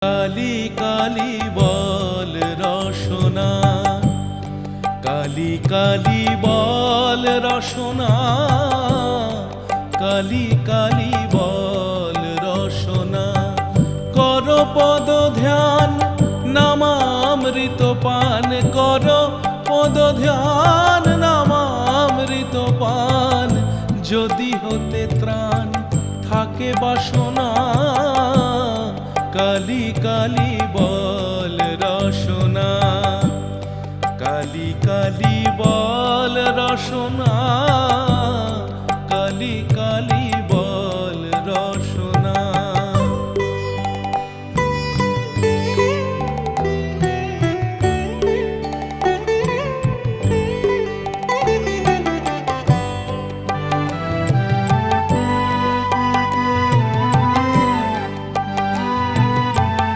কালি কালি বল রসনা, কালি কালি বল রসনা, কালি কালি বল রসনা। কর পদ ধ্যান নামামৃত পান, কর পদ ধ্যান নামামৃত পান। যদি হতে ত্রাণ থাকে বাসনা, কালি কালি বল রসনা, কালি কালি বল রসনা, কালি